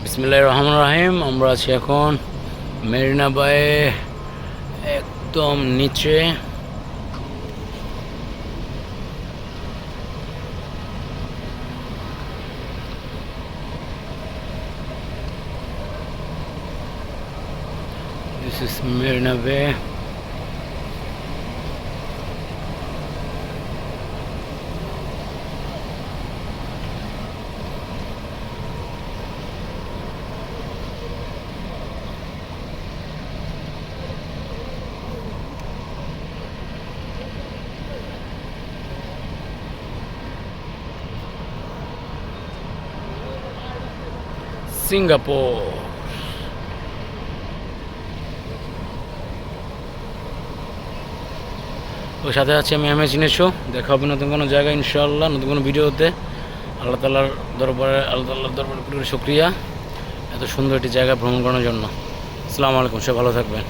বিসমিল্লাহির রহমানির রহিম। আমরা আছি এখন মেরিনা বায়ে একদম নিচে। This is Marina Bay. Singapore. ওর সাথে আছে আমি জিনিস দেখা হবে নতুন কোনো জায়গায় ইনশাআল্লাহ, নতুন কোনো ভিডিওতে। আল্লাহ তাআলার দরবারে শুকরিয়া এত সুন্দর একটি জায়গা ভ্রমণ করার জন্য। আসসালামু আলাইকুম, সবাই ভালো থাকবেন।